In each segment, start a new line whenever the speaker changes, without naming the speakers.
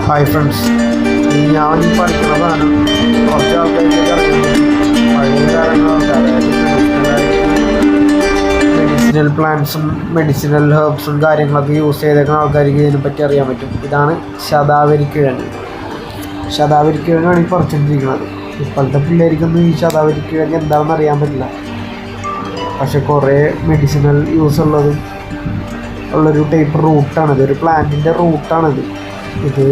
Hi friends, ഞാൻ ഈ പഠിക്കുന്ന സാധനം കുറച്ച് ആൾക്കാർക്ക് അറിയുന്നത് പഴയ കാലങ്ങളൊക്കെ, അതായത് മെഡിസിനൽ പ്ലാന്റ്സും മെഡിസിനൽ ഹെർബ്സും കാര്യങ്ങളൊക്കെ യൂസ് ചെയ്തേക്കുന്ന ആൾക്കാർക്ക് ഇതിനെപ്പറ്റി അറിയാൻ പറ്റും. ഇതാണ് ശതാവരിക്കിഴങ്ങ്. ശതാവരിക്കിഴങ്ങാണ് ഈ പറിച്ചുകൊണ്ടിരിക്കുന്നത്. ഇപ്പോഴത്തെ പിള്ളേർക്കൊന്നും ഈ ശതാവരിക്കിഴങ്ങ് എന്താണെന്ന് അറിയാൻ പറ്റില്ല. പക്ഷെ കുറേ മെഡിസിനൽ യൂസ് ഉള്ളൊരു ടൈപ്പ് റൂട്ടാണിത്, ഒരു പ്ലാന്റിൻ്റെ റൂട്ടാണിത്. ഇത്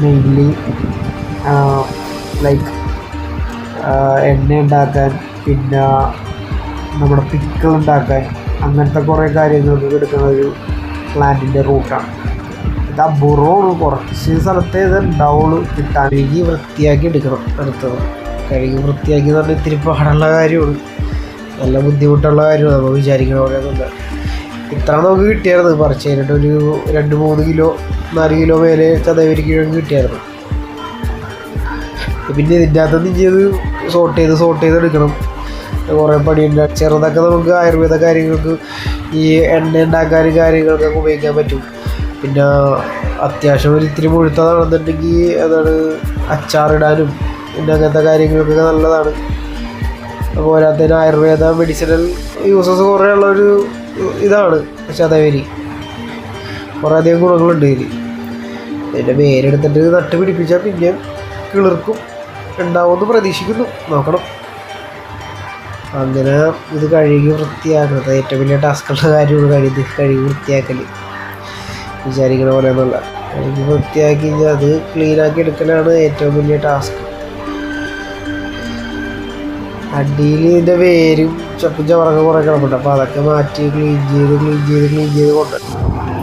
മെയിൻലി ലൈക്ക് എണ്ണ ഉണ്ടാക്കാൻ, പിന്നെ നമ്മുടെ പിക്കിൾ ഉണ്ടാക്കാൻ, അങ്ങനത്തെ കുറേ കാര്യങ്ങൾക്ക് എടുക്കുന്ന ഒരു പ്ലാന്റിൻ്റെ റൂട്ടാണ്. ഇത് അപൂർവമാണ്, കുറച്ച് സ്ഥലത്തേ ഇത് ഉണ്ടാവുള്ളൂ കിട്ടാൻ. കഴുകി വൃത്തിയാക്കി എടുക്കണം. അടുത്തത് കഴുകി വൃത്തിയാക്കി എന്ന് പറഞ്ഞാൽ ഇത്തിരി പാടുള്ള കാര്യമാണ്, നല്ല ബുദ്ധിമുട്ടുള്ള കാര്യമാണ്. നമ്മൾ വിചാരിക്കണ പോലെ ഒന്നുമില്ല. ഇത്ര നമുക്ക് കിട്ടിയായിരുന്നു പറിച്ച് കഴിഞ്ഞിട്ട്. ഒരു 2-3 കിലോ 4 കിലോ മേലെ ചതവരിക്കിഴങ്ങ് കിട്ടിയായിരുന്നു. പിന്നെ ഇതിൻ്റെ അകത്ത് ചെയ്ത് സോട്ട് ചെയ്ത് എടുക്കണം. കുറേ പണിയുണ്ട്. ചെറുതൊക്കെ നമുക്ക് ആയുർവേദ കാര്യങ്ങൾക്ക്, ഈ എണ്ണ ഉണ്ടാക്കാൻ കാര്യങ്ങൾക്കൊക്കെ ഉപയോഗിക്കാൻ പറ്റും. പിന്നെ അത്യാവശ്യം ഒരു ഇത്തിരി മുഴുത്തതാണെന്നുണ്ടെങ്കിൽ അതാണ് അച്ചാറിടാനും പിന്നെ അങ്ങനത്തെ കാര്യങ്ങൾക്കൊക്കെ നല്ലതാണ്. അതുപോലെ തന്നെ ആയുർവേദ മെഡിസിനൽ യൂസസ് കുറേ ഉള്ളൊരു ഇതാണ് ശതാവരി. കുറേ അധികം ഗുണങ്ങളുണ്ട് ഇതിൽ. ഇതിൻ്റെ വേരെടുത്തിട്ട് നട്ട് പിടിപ്പിച്ചാൽ പിന്നെ കിളിർക്കും, ഉണ്ടാവുമെന്ന് പ്രതീക്ഷിക്കുന്നു. നോക്കണം. അങ്ങനെ ഇത് കഴുകി വൃത്തിയാക്കുന്നത് ഏറ്റവും വലിയ ടാസ്ക്കുള്ള കാര്യമാണ്. കഴുകി വൃത്തിയാക്കൽ വിചാരിക്കണ പോലെ ഒന്നുമല്ല. കഴുകി വൃത്തിയാക്കി അത് ക്ലീനാക്കി എടുക്കലാണ് ഏറ്റവും വലിയ ടാസ്ക്. അടിയിൽ ഇതിൻ്റെ വേരും ചപ്പും ചവറൊക്കെ കുറേ കിടപ്പുണ്ട്. അപ്പോൾ അതൊക്കെ മാറ്റി ക്ലീൻ ചെയ്ത്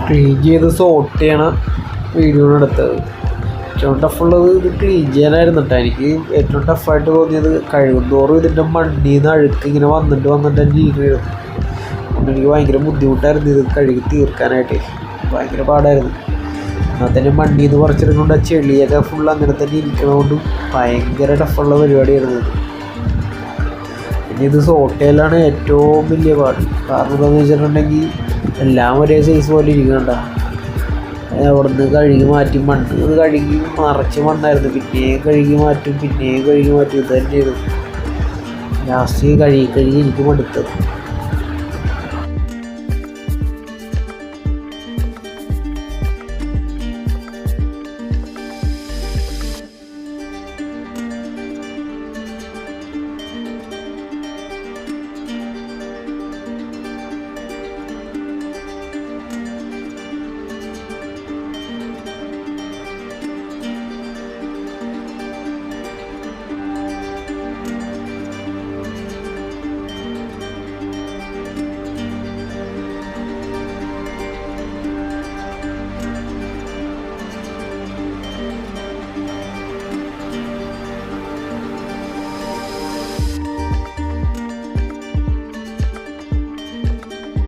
ക്ലീൻ ചെയ്ത് സോർട്ട് ചെയ്യണ വീഡിയോ എടുത്തത്. ഏറ്റവും ടഫുള്ളത് ഇത് ക്ലീൻ ചെയ്യാനായിരുന്നു കേട്ടോ. എനിക്ക് ഏറ്റവും ടഫായിട്ട് തോന്നിയത് കഴുകുന്തോറും ഇതിൻ്റെ മണ്ണിൽ നിന്ന് അഴുക്ക് ഇങ്ങനെ വന്നിട്ട് എനിക്ക് ഇരിക്കുകയായിരുന്നു. അതുകൊണ്ട് എനിക്ക് ഭയങ്കര ബുദ്ധിമുട്ടായിരുന്നു ഇത് കഴുകി തീർക്കാനായിട്ട്. ഭയങ്കര പാടായിരുന്നു. എന്നാൽ തന്നെ മണ്ണിൽ നിന്ന് പറിച്ചെടുക്കൊണ്ട് ആ ചെളിയൊക്കെ ഫുൾ അങ്ങനെ തന്നെ ഇരിക്കണതുകൊണ്ടും ഭയങ്കര ടഫുള്ള പരിപാടിയായിരുന്നു ഇത്. പിന്നെ ഇത് സോട്ടയിലാണ് ഏറ്റവും വലിയ പാട്. കാരണം എന്താണെന്ന് വെച്ചിട്ടുണ്ടെങ്കിൽ എല്ലാം ഒരേ സൈസ് പോലെ ഇരിക്കണ്ട. അവിടെ നിന്ന് കഴുകി മാറ്റി, മണ്ണ് കഴുകി നിറച്ച് മണ്ണായിരുന്നു. പിന്നെയും കഴുകി മാറ്റും. ഇത് തന്നെയായിരുന്നു ലാസ്റ്റ് കഴുകി എനിക്ക് മടുത്തത്.